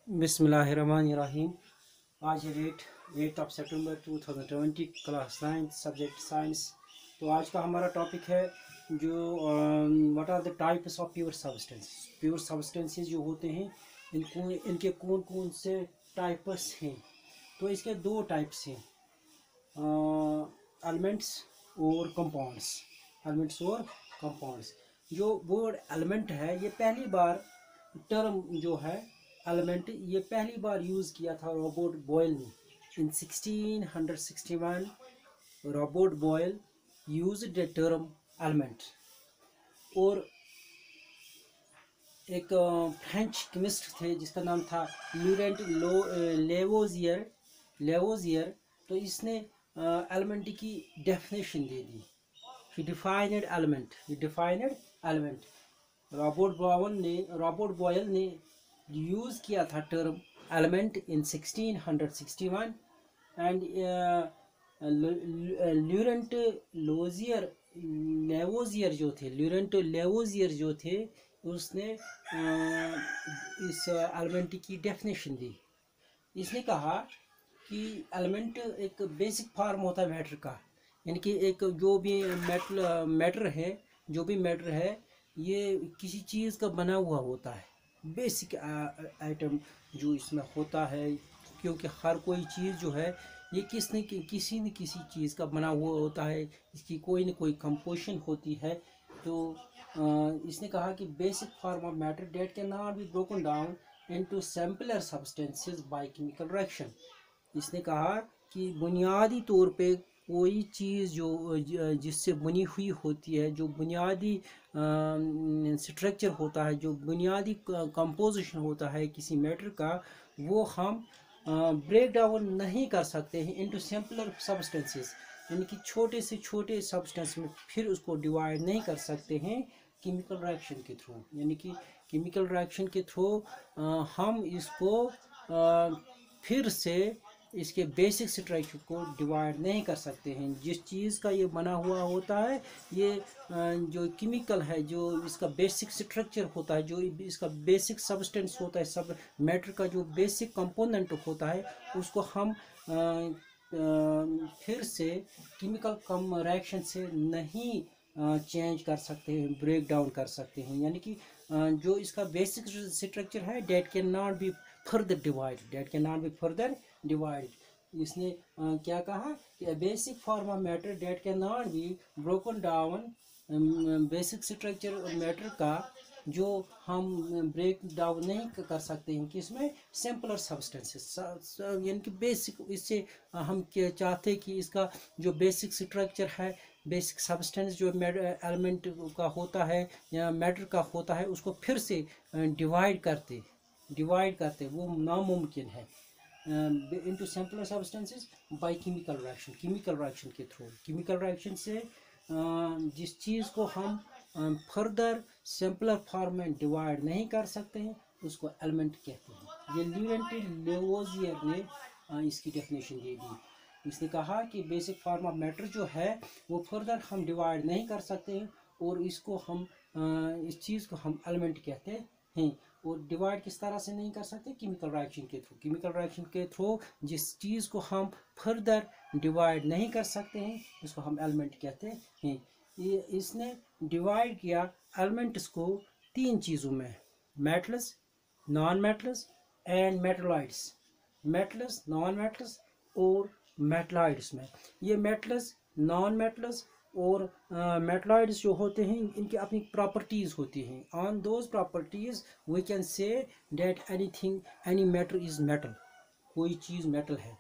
बिस्मिल्लाहिर्रहमानिर्रहीम। आज है डेट 8 सितंबर 2020, क्लास 9 सब्जेक्ट साइंस। तो आज का हमारा टॉपिक है जो what are the types of pure substance. Pure substances जो होते हैं इनके कौन कौन से टाइप्स हैं। तो इसके दो टाइप्स हैं, एलिमेंट्स और कंपाउंड्स। एलिमेंट्स और कंपाउंड्स। जो वर्ड एलिमेंट है ये पहली बार टर्म जो है एलिमेंट ये पहली बार यूज़ किया था रॉबर्ट बॉयल ने in 1661। Robert Boyle used the term element. और एक फ्रेंच केमिस्ट थे जिसका नाम था लॉरेंट लेवोजियर। तो इसने एलिमेंट की डेफिनेशन दे दी। He defined element. Robert Boyle ने यूज़ किया था term element in 1661। And Laurent Lavoisier जो थे उसने इस एलिमेंट की डेफिनेशन दी। इसने कहा कि एलिमेंट एक बेसिक फॉर्म होता है मैटर का, यानी कि एक जो भी मैटर है ये किसी चीज़ का बना हुआ होता है। बेसिक आइटम जो इसमें होता है, क्योंकि हर कोई चीज़ जो है ये किसी न किसी चीज़ का बना हुआ होता है, इसकी कोई न कोई कंपोजिशन होती है। तो इसने कहा कि basic form of matter date can not be broken down into simpler substances by chemical reaction. इसने कहा कि बुनियादी तौर पे कोई चीज़ जो जिससे बनी हुई होती है, जो बुनियादी स्ट्रक्चर होता है, जो बुनियादी कंपोजिशन होता है किसी मैटर का, वो हम ब्रेक डाउन नहीं कर सकते हैं इनटू सिंपलर सब्सटेंसेस, यानी कि छोटे से छोटे सब्सटेंस में फिर उसको डिवाइड नहीं कर सकते हैं केमिकल रिएक्शन के थ्रू। यानी कि केमिकल रिएक्शन के थ्रू हम इसको फिर से इसके बेसिक स्ट्रक्चर को डिवाइड नहीं कर सकते हैं। जिस चीज़ का ये बना हुआ होता है, ये जो केमिकल है, जो इसका बेसिक स्ट्रक्चर होता है, जो इसका बेसिक सब्सटेंस होता है, सब मैटर का जो बेसिक कंपोनेंट होता है, उसको हम फिर से केमिकल रिएक्शन से नहीं चेंज कर सकते हैं, ब्रेक डाउन कर सकते हैं। यानी कि जो इसका बेसिक स्ट्रक्चर है date can not be further divide. इसने क्या कहा कि basic form of matter date can not be broken down. Basic structure matter का जो हम ब्रेक डाउन नहीं कर सकते हैं किसमें, सिंपलर सब्सटेंसेस। यानी कि बेसिक, इससे हम क्या चाहते हैं कि इसका जो बेसिक स्ट्रक्चर है, बेसिक सब्सटेंस जो एलिमेंट का होता है या मैटर का होता है, उसको फिर से डिवाइड करते वो नामुमकिन है into simpler substances by chemical reaction के थ्रू। केमिकल रिएक्शन से जिस चीज़ को हम फर्दर सिंपलर फॉर्म में डिवाइड नहीं कर सकते हैं उसको एलिमेंट कहते हैं। ये लॉरेंट लेवोजियर ने इसकी डेफिनेशन दे दी। इसने कहा कि बेसिक फॉर्म ऑफ मैटर जो है वो फर्दर हम डिवाइड नहीं कर सकते हैं, और इसको हम इस चीज़ को हम एलिमेंट कहते हैं। और डिवाइड किस तरह से नहीं कर सकते, केमिकल रिएक्शन के थ्रू जिस चीज़ को हम फर्दर डिवाइड नहीं कर सकते हैं उसको हम एलिमेंट कहते हैं। ये इसने डिवाइड किया एलिमेंट्स को तीन चीज़ों में, metals, non metals and metalloids. Metals, non metals और मेटलॉइड्स में। ये मेटल्स, नॉन मेटल्स और मेटलॉइड्स जो होते हैं इनकी अपनी प्रॉपर्टीज़ होती हैं। On those properties we can say that any matter is metal. कोई चीज़ मेटल है।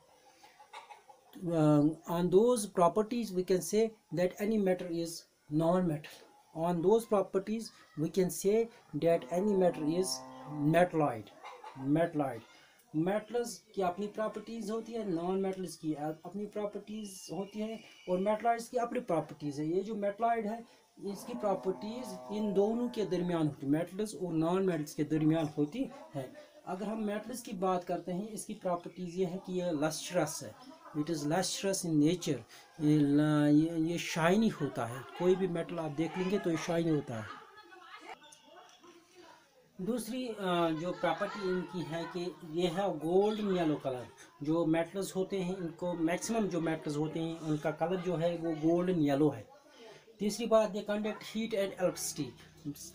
on those properties we can say that any matter is non-metal. On those properties we can say that any matter is metalloid. Metals की अपनी properties होती है, non metals की अपनी properties होती है, और मेटलॉइड्स की अपनी प्रॉपर्टीज़ है। ये जो मेटलॉइड है इसकी प्रॉपर्टीज़ इन दोनों के दरमियान होती है, मेटल्स और नॉन मेटल्स के दरमियान होती है। अगर हम मेटल्स की बात करते हैं, इसकी प्रॉपर्टीज़ ये है कि यह लस्ट्रस है, it is lustrous in nature. ये शाइनी होता है। कोई भी मेटल आप देख लेंगे तो ये शाइनी होता है। दूसरी जो प्रॉपर्टी इनकी है कि ये है गोल्डन येलो कलर। जो मेटल्स होते हैं इनको मैक्सिमम जो मेटल्स होते हैं उनका कलर जो है वो गोल्डन येलो है। तीसरी बात, they conduct heat and electricity.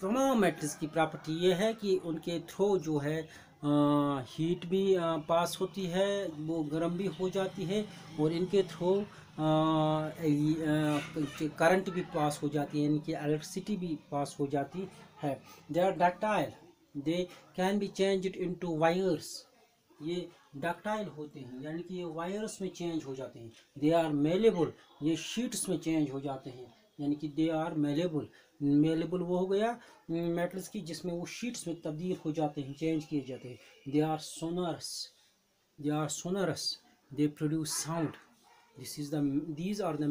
तमाम मेटल्स की प्रॉपर्टी ये है कि उनके थ्रू जो है हीट भी पास होती है, वो गर्म भी हो जाती है, और इनके थ्रू करंट भी पास हो जाती है, इनकी इलेक्ट्रिसिटी भी पास हो जाती है। They are ductile, they can be changed into wires. ये डक्टाइल होते हैं यानी कि ये वायर्स में चेंज हो जाते हैं। दे आर मेलेबल, ये शीट्स में चेंज हो जाते हैं, यानी कि दे आर मेलेबल। मेलेबल वो हो गया मेटल्स की जिसमें वो शीट्स में तब्दील हो जाते हैं, चेंज किए जाते हैं। They are sonorous, they are sonorous, they produce sound. these are the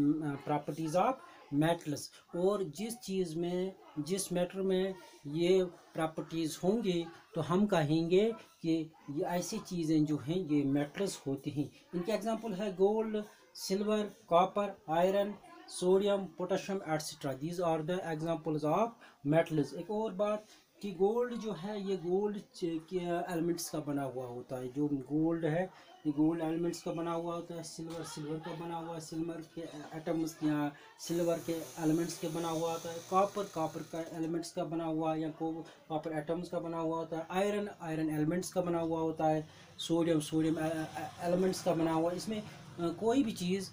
properties of metals. और जिस चीज़ में, जिस मैटर में ये प्रॉपर्टीज़ होंगे तो हम कहेंगे कि ये ऐसी चीज़ें जो हैं ये मेटल्स होती हैं। इनके एग्जांपल है gold, silver, copper, iron, sodium, potassium etcetera. These are the examples of metals. एक और बात कि गोल्ड जो है ये गोल्ड के एलिमेंट्स का बना हुआ होता है। जो गोल्ड है ये गोल्ड एलिमेंट्स का बना हुआ होता है। सिल्वर, सिल्वर का बना हुआ है, सिल्वर के एटम्स या सिल्वर के एलिमेंट्स के बना हुआ होता है। कॉपर, कॉपर का एलिमेंट्स का बना हुआ या कॉपर एटम्स का बना हुआ होता है। आयरन, आयरन एलिमेंट्स का बना हुआ होता है। सोडियम, सोडियम एलिमेंट्स का बना हुआ। इसमें कोई भी चीज़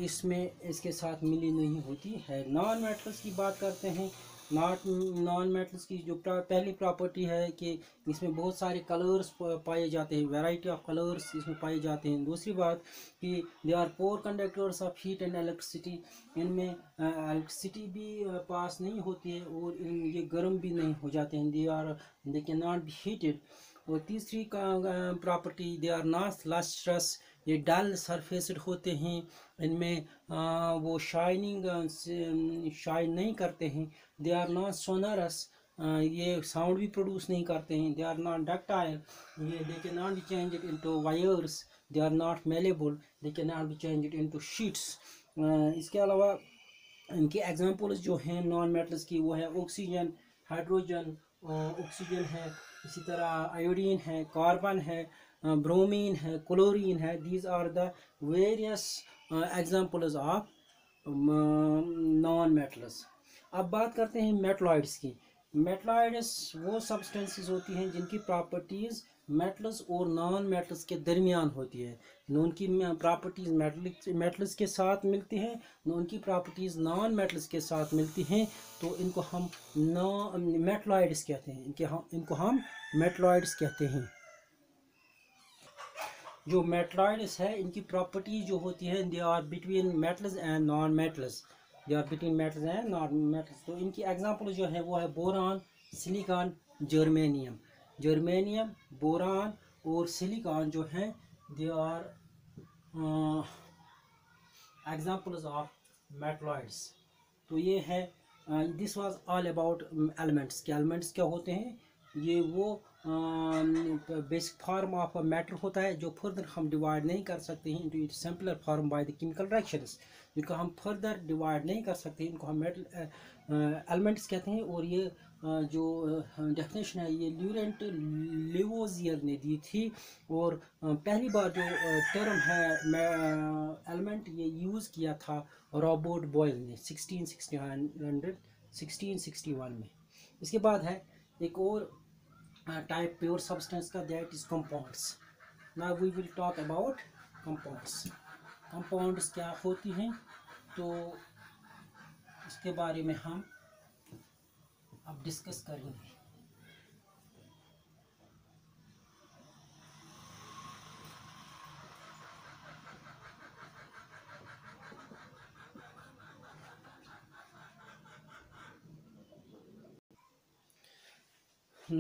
इसमें इसके साथ मिली नहीं होती है। नॉन मेटल्स की बात करते हैं। नॉन मेटल्स की जो पहली प्रॉपर्टी है कि इसमें बहुत सारे कलर्स पाए जाते हैं, वैरायटी ऑफ कलर्स इसमें पाए जाते हैं। दूसरी बात कि they are poor conductors of heat and electricity, इनमें इलेक्ट्रिसिटी भी पास नहीं होती है और ये गर्म भी नहीं हो जाते हैं। They can not be heated. और तीसरी का property, they are not lustrous, ये डल सरफेस्ड होते हैं, इनमें वो शाइनिंग शाइन नहीं करते हैं। दे आर नॉट सोनरस, ये साउंड भी प्रोड्यूस नहीं करते हैं। दे आर नॉट डक्टाइल, ये they can not be changed into wires. They are not malleable, they can not be changed into sheets. इसके अलावा इनके एग्जांपल्स जो हैं नॉन मेटल्स की वो है ऑक्सीजन, हाइड्रोजन, ऑक्सीजन है, इसी तरह आयोडीन है, कार्बन है, ब्रोमीन है, क्लोरीन है। These are the various examples of non metals. अब बात करते हैं मेटलॉइड्स की। मेटलॉइड्स वो सब्सटेंसेस होती हैं जिनकी प्रॉपर्टीज़ मेटल्स और नॉन मेटल्स के दरमियान होती है। न उनकी प्रॉपर्टीज़ मेटल्स के साथ मिलती हैं, न उनकी प्रॉपर्टीज़ नॉन मेटल्स के साथ मिलती हैं, तो इनको हम मेटलॉइड्स कहते हैं। इनको हम मेटलॉइड्स कहते हैं। जो मेटलॉइड्स है इनकी प्रॉपर्टीज जो होती है they are between metals and non metals, they are between metals and non metals. तो इनकी एग्जांपल जो है वो है boron, silicon, germanium. Germanium, boron और सिलिकॉन जो हैं they are examples of metalloids. तो ये है this was all about elements. के एलिमेंट्स क्या होते हैं? ये वो basic form of a matter होता है जो फर्दर हम डिवाइड नहीं कर सकते हैं into it simpler form by the chemical reactions. जिनको हम फर्दर डिवाइड नहीं कर सकते इनको हम मेटल एलिमेंट्स कहते हैं। और ये जो डेफिनेशन है ये ल्यूरेंट लिवोजियर ने दी थी। और पहली बार जो टर्म है एलिमेंट ये यूज़ किया था रॉबर्ट बॉयल ने 1661 में। इसके बाद है एक और type pure substance का, that is compounds. Now we will talk about compounds. Compounds क्या होती हैं तो इसके बारे में हम अब डिस्कस करेंगे।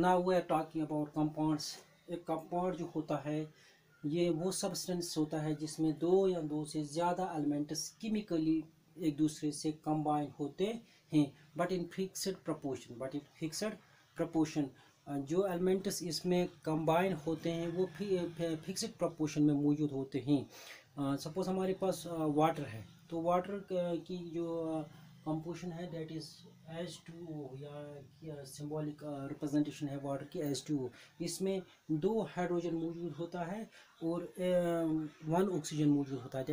Now we are talking about compounds. एक कंपाउंड जो होता है ये वो सब्सटेंस होता है जिसमें दो या दो से ज़्यादा एलिमेंट्स केमिकली एक दूसरे से कंबाइन होते हैं बट इन फिक्स्ड प्रपोर्शन। जो एलिमेंट्स इसमें कंबाइन होते हैं वो फिक्स्ड प्रपोर्शन में मौजूद होते हैं। सपोज हमारे पास वाटर है तो वाटर की जो कंपोजिशन है दैट इज H2O, या सिंबॉलिक रिप्रेजेंटेशन है वाटर की H2O। इसमें 2 हाइड्रोजन मौजूद होता है और 1 ऑक्सीजन मौजूद होता है।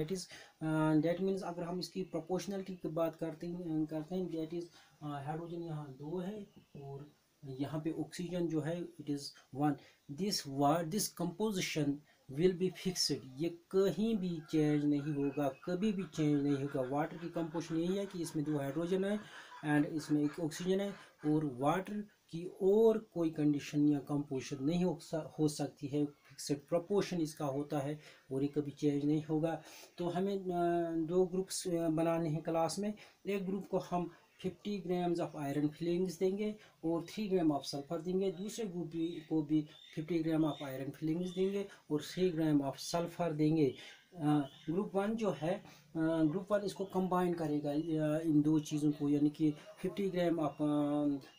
दैट मीन्स अगर हम इसकी प्रोपोर्शनलिटी की बात करते हैं दैट इज हाइड्रोजन यहाँ 2 है और यहाँ पे ऑक्सीजन जो है it is 1। This composition will be fixed, ये कहीं भी चेंज नहीं होगा, कभी भी चेंज नहीं होगा। वाटर की कंपोजिशन यही है कि इसमें 2 हाइड्रोजन है एंड इसमें 1 ऑक्सीजन है, और वाटर की और कोई कंडीशन या कंपोजिशन नहीं हो सकती है। फिक्सड प्रोपोर्शन इसका होता है और ये कभी चेंज नहीं होगा। तो हमें 2 ग्रुप्स बनाने हैं क्लास में। एक ग्रुप को हम 50 ग्राम्स ऑफ आयरन फिलिंग्स देंगे और 3 ग्राम ऑफ सल्फर देंगे। दूसरे ग्रुप को भी 50 ग्राम ऑफ आयरन फिलिंग्स देंगे और 3 ग्राम ऑफ सल्फर देंगे। ग्रुप 1 जो है, ग्रुप 1 इसको कंबाइन करेगा इन 2 चीज़ों को, यानी कि 50 ग्राम ऑफ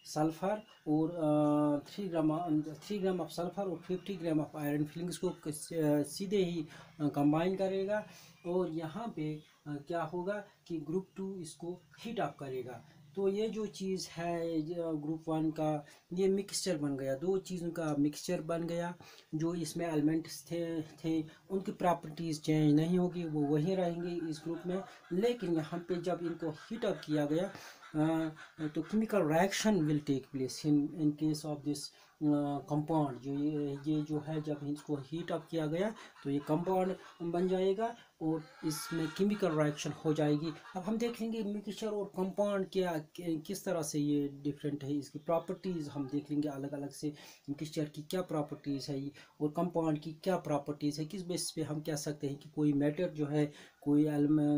सल्फर और 3 ग्राम ऑफ सल्फर और 50 ग्राम ऑफ आयरन फिलिंग्स को सीधे ही कंबाइन करेगा। और यहाँ पे क्या होगा कि ग्रुप 2 इसको हीट अप करेगा। तो ये जो चीज़ है ग्रुप 1 का, ये मिक्सचर बन गया, 2 चीज़ों का मिक्सचर बन गया। जो इसमें एलिमेंट्स थे उनकी प्रॉपर्टीज़ चेंज नहीं होगी, वो वहीं रहेंगे इस ग्रुप में। लेकिन यहाँ पे जब इनको हीट अप किया गया तो chemical reaction will take place in case of this compound. जो ये जो है, जब इसको हीट अप किया गया तो ये कंपाउंड बन जाएगा और इसमें केमिकल रिएक्शन हो जाएगी। अब हम देखेंगे मिक्सचर और कंपाउंड किस तरह से ये डिफरेंट है, इसकी प्रॉपर्टीज़ हम देख लेंगे अलग अलग से। मिक्सचर की क्या प्रॉपर्टीज़ है और कंपाउंड की क्या प्रॉपर्टीज़ है, किस बेसिस पे हम कह सकते हैं कि कोई मैटर जो है, कोई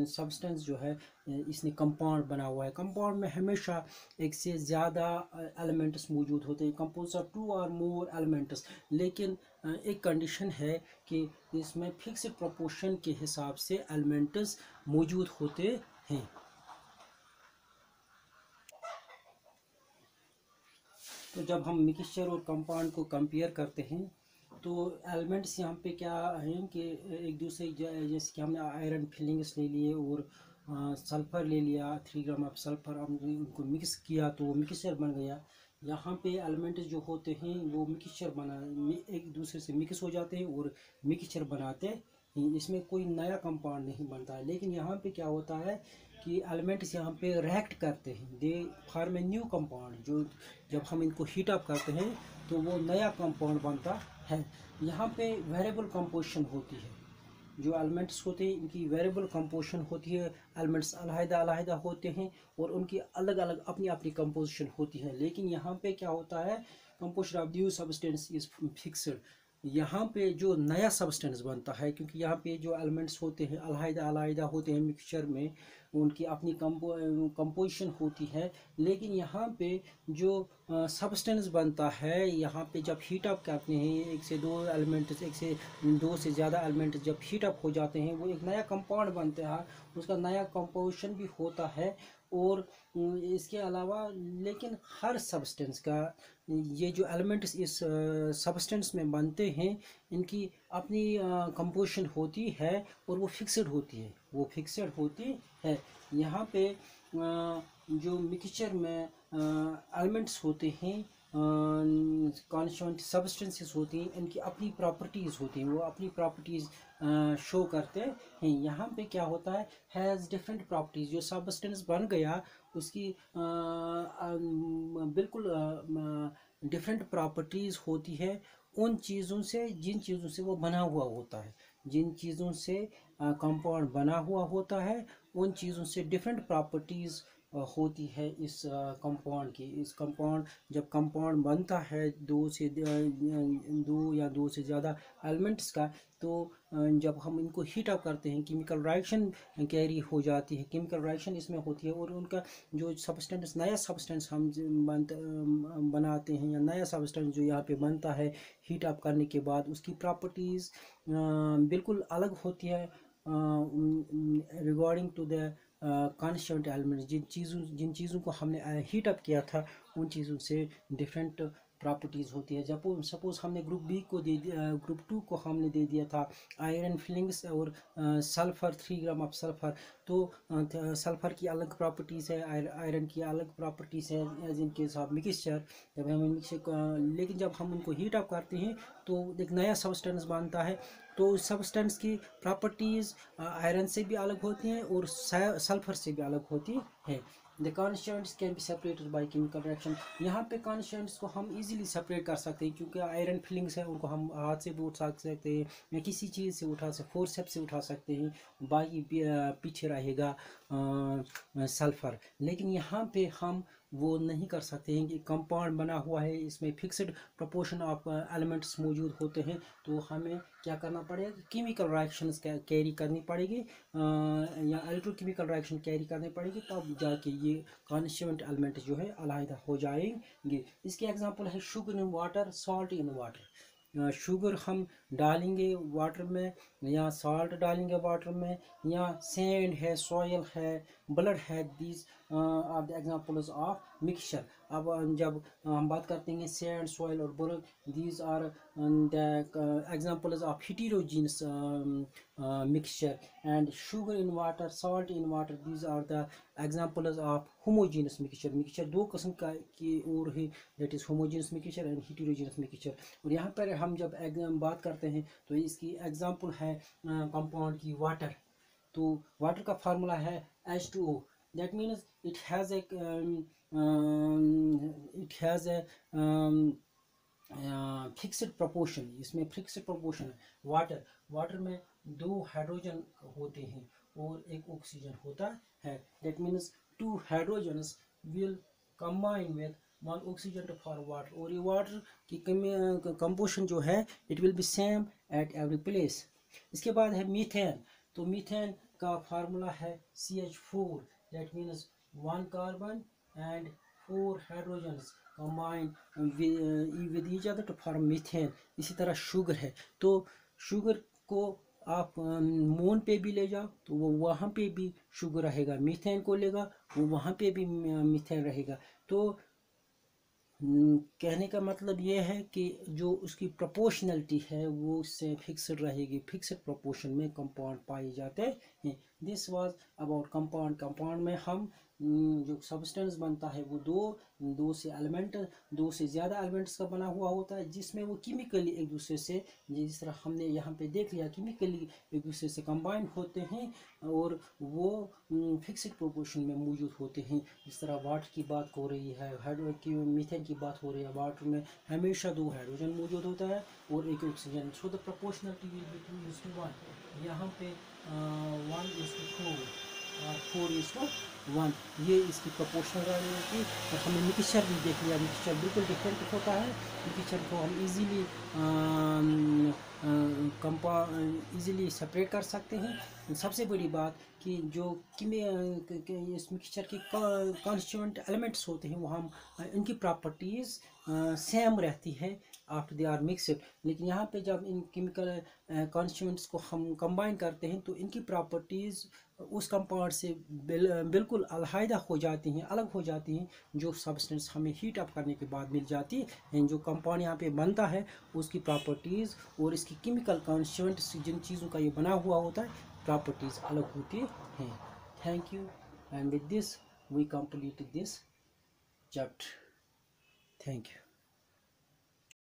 सब्सटेंस जो है इसने कंपाउंड बना हुआ है। कंपाउंड में हमेशा एक से ज़्यादा एलिमेंट्स मौजूद होते हैं, कंपोज ऑफ 2 और मोर एलिमेंट्स। लेकिन एक कंडीशन है कि इसमें फिक्स्ड प्रोपोर्शन के हिसाब से एलिमेंट्स मौजूद होते हैं। तो जब हम मिक्सचर और कंपाउंड को कंपेयर करते हैं तो एलिमेंट्स यहाँ पे क्या हैं कि एक दूसरे, जैसे कि हमने आयरन फिलिंग्स ले लिए और सल्फ़र ले लिया, 3 ग्राम ऑफ सल्फ़र हमने उनको मिक्स किया तो वो मिक्सचर बन गया। यहाँ पे एलिमेंट्स जो होते हैं वो एक दूसरे से मिक्स हो जाते हैं और मिक्सचर बनाते हैं। इसमें कोई नया कंपाउंड नहीं बनता है। लेकिन यहाँ पे क्या होता है कि एलिमेंट्स यहाँ पे रिएक्ट करते हैं, they form a new compound. जो जब हम इनको हीट अप करते हैं तो वो नया कंपाउंड बनता है। यहाँ पे वेरिएबल कंपोजिशन होती है। जो एलिमेंट्स होते हैं इनकी वेरिएबल कंपोजिशन होती है। एलिमेंट्स अलग-अलग होते हैं और उनकी अलग अलग अपनी अपनी कंपोजिशन होती है। लेकिन यहाँ पे क्या होता है, composition of new substance is fixed. यहाँ पे जो नया सब्सटेंस बनता है, क्योंकि यहाँ पे जो एलिमेंट्स होते हैं अलग-अलग होते हैं मिक्सचर में, उनकी अपनी कंपोजिशन होती है। लेकिन यहाँ पे जो सब्सटेंस बनता है, यहाँ पे जब हीट अप करते हैं एक से 2 एलिमेंट्स, एक से 2 से ज़्यादा एलिमेंट जब हीट अप हो जाते हैं वो एक नया कंपाउंड बनता है, उसका नया कंपोजिशन भी होता है। और इसके अलावा लेकिन हर सब्सटेंस का, ये जो एलिमेंट्स इस सब्सटेंस में बनते हैं इनकी अपनी कंपोजिशन होती है और वो फिक्स्ड होती है। यहाँ पे जो मिक्सचर में एलिमेंट्स होते हैं, कॉन्स्टिट्यूएंट सब्सटेंसेस होती हैं, इनकी अपनी प्रॉपर्टीज़ होती हैं, वो अपनी प्रॉपर्टीज़ शो करते हैं। यहाँ पे क्या होता है, हैज़ डिफरेंट प्रॉपर्टीज़। जो सब्सटेंस बन गया उसकी बिल्कुल डिफरेंट प्रॉपर्टीज़ होती है उन चीज़ों से जिन चीज़ों से वो बना हुआ होता है। जिन चीज़ों से कंपाउंड बना हुआ होता है उन चीज़ों से डिफरेंट प्रॉपर्टीज़ होती है इस कंपाउंड की। इस कंपाउंड, जब कंपाउंड बनता है 2 या 2 से ज़्यादा एलिमेंट्स का, तो जब हम इनको हीट अप करते हैं केमिकल रिएक्शन कैरी हो जाती है, केमिकल रिएक्शन इसमें होती है और उनका जो सब्सटेंस, नया सब्सटेंस हम बनाते हैं या नया सब्सटेंस जो यहाँ पे बनता है हीट अप करने के बाद, उसकी प्रॉपर्टीज़ बिल्कुल अलग होती है regarding to the constituent elements. जिन चीज़ों को हमने हीट अप किया था उन चीज़ों से डिफरेंट प्रॉपर्टीज़ होती है। जब सपोज़ हमने ग्रुप बी को दे दिया, ग्रुप 2 को हमने दे दिया था आयरन फिलिंग्स और सल्फ़र 3 ग्राम ऑफ सल्फ़र, तो सल्फ़र की अलग प्रॉपर्टीज़ है, आयरन की अलग प्रॉपर्टीज़ है जिनके साथ मिक्सचर जब हम मिक्सचर, लेकिन जब हम उनको हीट अप करते हैं तो एक नया सब्सटेंस बनता है। तो सब्सटेंस की प्रॉपर्टीज़ आयरन से भी अलग होती हैं और सल्फ़र से भी अलग होती है। The constituents can be separated by chemical reaction. यहाँ पे कॉन्स्टिट्यूएंट्स को हम इजीली सेपरेट कर सकते हैं क्योंकि आयरन फिलिंग्स है, उनको हम हाथ से भी उठा सकते हैं या किसी चीज़ से उठा सकते, फोर्सेप्स से उठा सकते हैं, बाकी पीछे रहेगा सल्फ़र। लेकिन यहाँ पे हम वो नहीं कर सकते हैं कि कंपाउंड बना हुआ है, इसमें फिक्स्ड प्रोपोर्शन ऑफ एलिमेंट्स मौजूद होते हैं, तो हमें क्या करना पड़ेगा, केमिकल रिएक्शंस कैरी करनी पड़ेगी या इलेक्ट्रोकेमिकल रिएक्शन कैरी करनी पड़ेगी, तब जाके ये कॉन्स्टिट्यूएंट एलिमेंट जो है अलग हो जाएंगे। इसके एग्जांपल है sugar in water, salt in water. Sugar हम डालेंगे वाटर में या सॉल्ट डालेंगे वाटर में, या सैंड है, सॉयल है, ब्लड है, these are the examples of mixture. अब जब हम बात करते हैं सैंड, सॉयल और blood, these are the examples of heterogeneous mixture, and sugar in water, salt in water, these are the examples of homogeneous mixture। Mixture दो किस्म का की और है, that is homogeneous mixture and heterogeneous mixture। और यहाँ पर हम जब बात करते हैं तो इसकी एग्जांपल है कंपाउंड की वाटर। तो वाटर का फार्मूला है H2O, that means it has a fixed proportion, इसमें फिक्स्ड प्रोपोर्शन है। वाटर में 2 हाइड्रोजन होते हैं और 1 ऑक्सीजन होता है, that means 2 hydrogens will combine with 1 oxygen to form water, और ये वाटर की कंपोजिशन जो है it will be same at every place. इसके बाद है मीथेन। तो मीथेन का फार्मूला है CH4, that means 1 carbon and 4 hydrogens combine with each other to form methane। इसी तरह शुगर है, तो शुगर को आप मून पे भी ले जाओ तो वो वहाँ पे भी शुगर रहेगा, मीथेन को लेगा वो वहाँ पे भी मीथेन रहेगा। तो कहने का मतलब ये है कि जो उसकी प्रोपोर्शनलिटी है वो उससे फिक्स्ड रहेगी, फिक्स्ड प्रोपोर्शन में कंपाउंड पाए जाते हैं। This was about compound. Compound में हम जो सब्सटेंस बनता है वो दो से ज़्यादा एलिमेंट्स का बना हुआ होता है, जिसमें वो केमिकली एक दूसरे से, जिस तरह हमने यहाँ पे देख लिया, केमिकली एक दूसरे से कंबाइन होते हैं और वो फिक्स्ड प्रोपोर्शन में मौजूद होते हैं। जिस तरह वाटर की बात हो रही है, मीथेन की बात हो रही है, वाटर में हमेशा 2 हाइड्रोजन मौजूद होता है और 1 oxygen. So the proportionality will be 2:1। यहाँ पे 1:4 और 4:1, ये इसकी प्रोपोर्शनल रहेगी। और हमने मिक्सचर भी देख लिया, मिक्सचर बिल्कुल डिफरेंट होता है। मिक्सचर को हम इजीली इजीली सेपरेट कर सकते हैं। सबसे बड़ी बात कि जो इस मिक्सचर के कॉन्स्टिट्यूएंट एलिमेंट्स होते हैं वो हम इनकी प्रॉपर्टीज़ सेम रहती है आफ्टर दे आर मिक्सड, लेकिन यहाँ पे जब इन केमिकल कॉन्स्टिट्यूएंट्स को हम कंबाइन करते हैं तो इनकी प्रॉपर्टीज़ उस कंपाउंड से बिल्कुल अलहदा हो जाती हैं, अलग हो जाती हैं, जो सब्सटेंस हमें हीट अप करने के बाद मिल जाती है। जो कंपाउंड यहाँ पे बनता है उसकी प्रॉपर्टीज़ और इसकी केमिकल कॉन्स्टिट्यूएंट्स जिन चीज़ों का ये बना हुआ होता है प्रॉपर्टीज़ अलग होती हैं। Thank you, and with this we complete this chapter. Thank you.